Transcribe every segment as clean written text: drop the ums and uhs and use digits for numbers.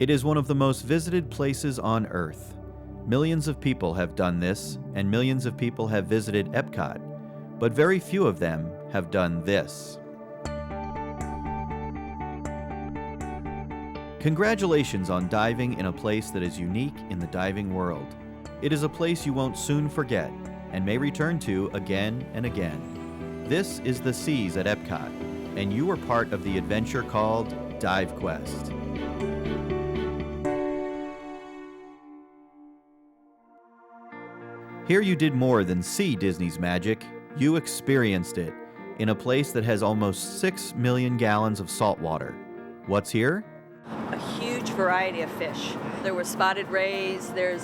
It is one of the most visited places on Earth. Millions of people have done this, and millions of people have visited Epcot, but very few of them have done this. Congratulations on diving in a place that is unique in the diving world. It is a place you won't soon forget and may return to again and again. This is the Seas at Epcot, and you are part of the adventure called DiveQuest. Here you did more than see Disney's magic, you experienced it in a place that has almost 6 million gallons of salt water. What's here? A huge variety of fish. There were spotted rays, there's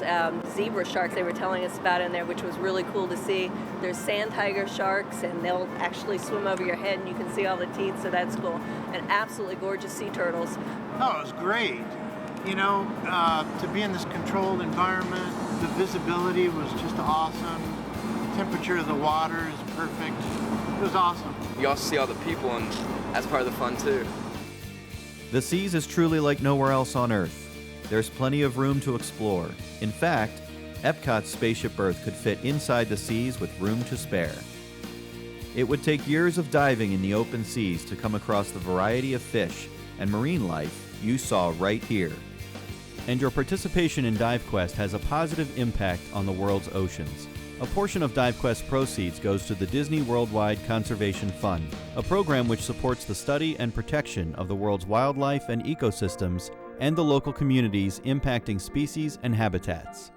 zebra sharks they were telling us about in there, which was really cool to see. There's sand tiger sharks, and they'll actually swim over your head and you can see all the teeth, so that's cool. And absolutely gorgeous sea turtles. Oh, it was great. You know, to be in this controlled environment, the visibility was just awesome. The temperature of the water is perfect. It was awesome. You also see all the people, and that's part of the fun too. The Seas is truly like nowhere else on Earth. There's plenty of room to explore. In fact, Epcot's spaceship berth could fit inside the Seas with room to spare. It would take years of diving in the open seas to come across the variety of fish and marine life you saw right here. And your participation in DiveQuest has a positive impact on the world's oceans. A portion of DiveQuest proceeds goes to the Disney Worldwide Conservation Fund, a program which supports the study and protection of the world's wildlife and ecosystems and the local communities impacting species and habitats.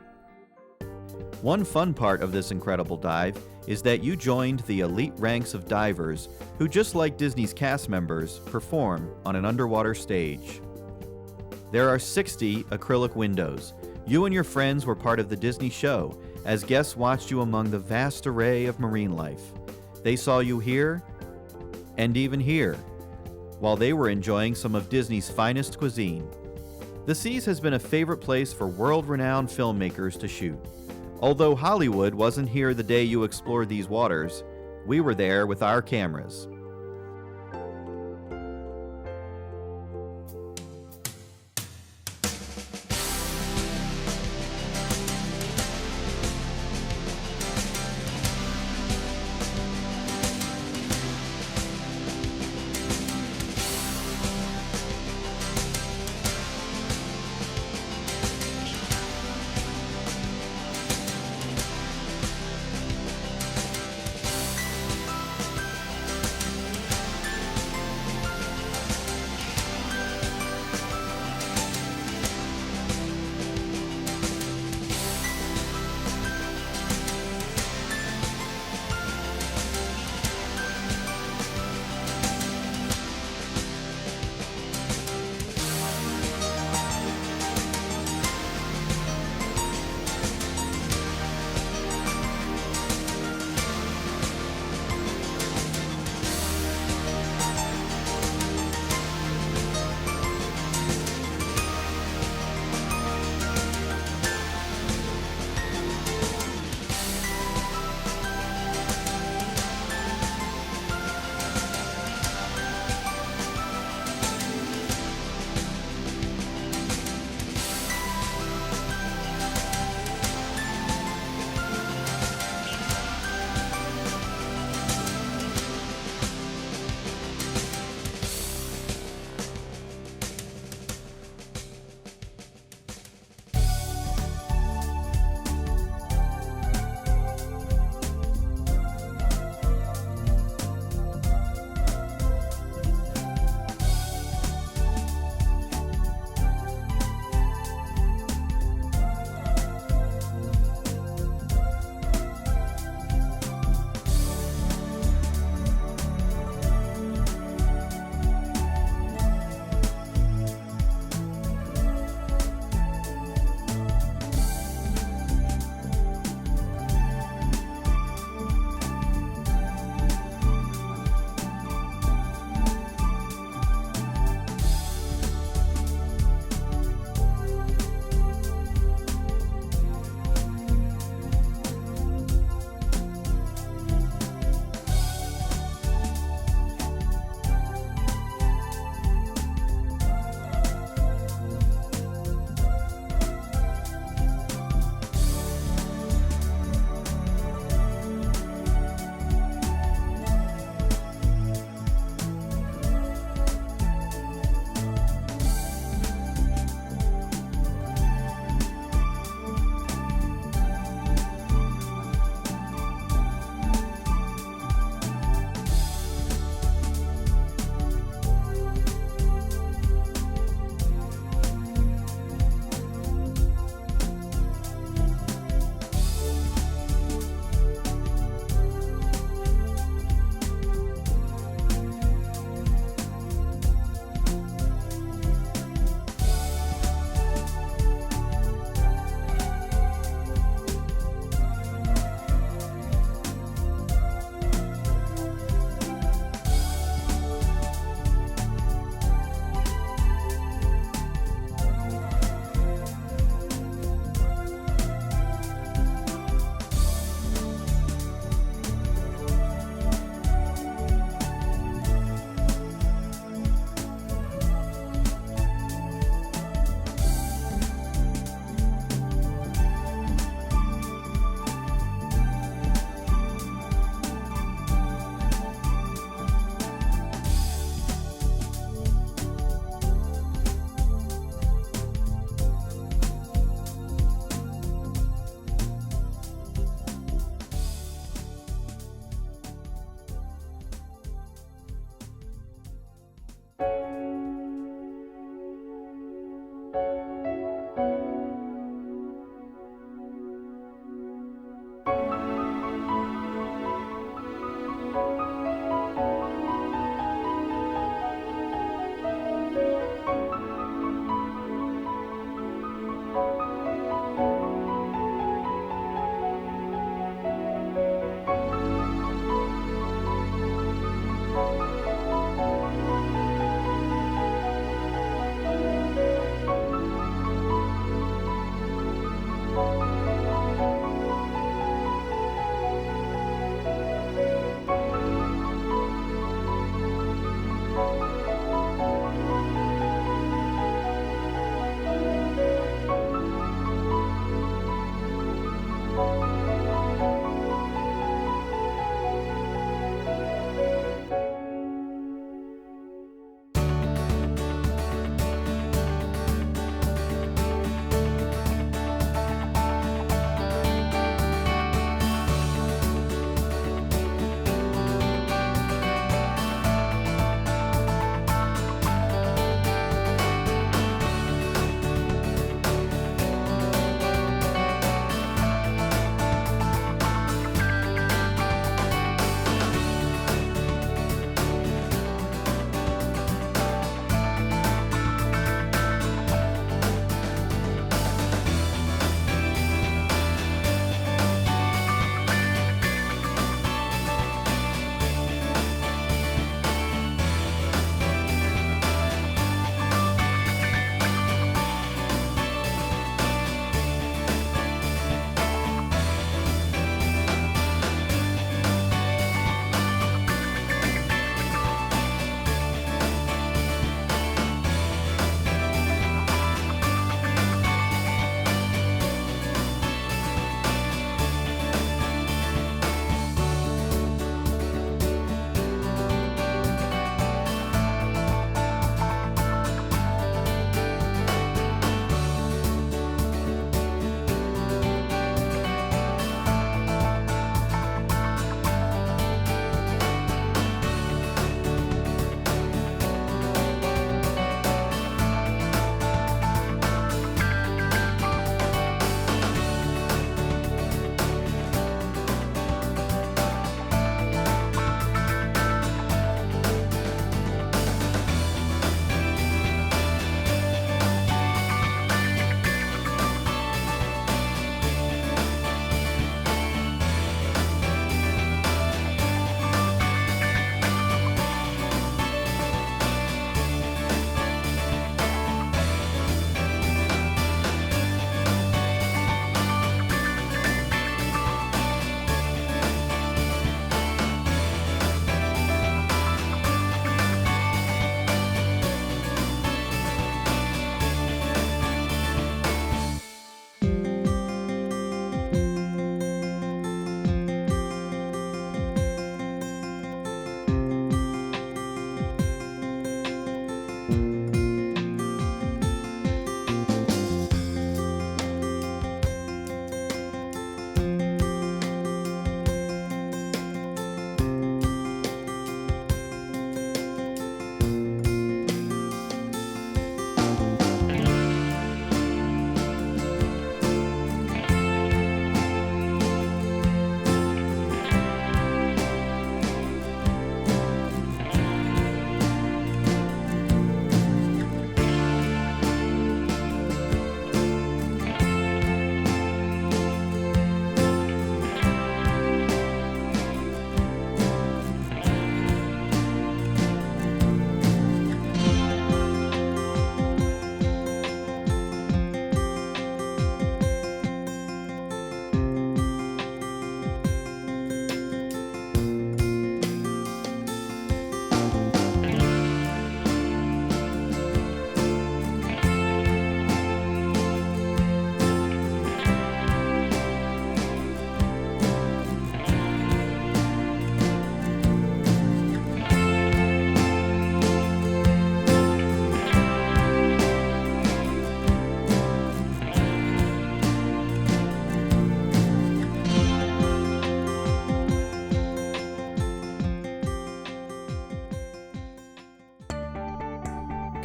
One fun part of this incredible dive is that you joined the elite ranks of divers who, just like Disney's cast members, perform on an underwater stage. There are 60 acrylic windows. You and your friends were part of the Disney show as guests watched you among the vast array of marine life. They saw you here and even here, while they were enjoying some of Disney's finest cuisine. The Seas has been a favorite place for world-renowned filmmakers to shoot. Although Hollywood wasn't here the day you explored these waters, we were there with our cameras.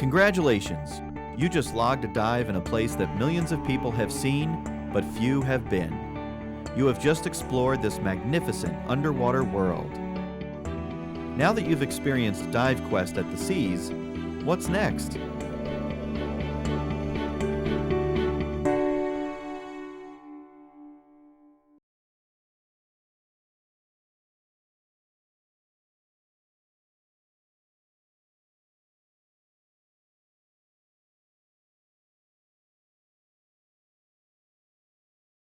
Congratulations! You just logged a dive in a place that millions of people have seen, but few have been. You have just explored this magnificent underwater world. Now that you've experienced DiveQuest at the seas, what's next?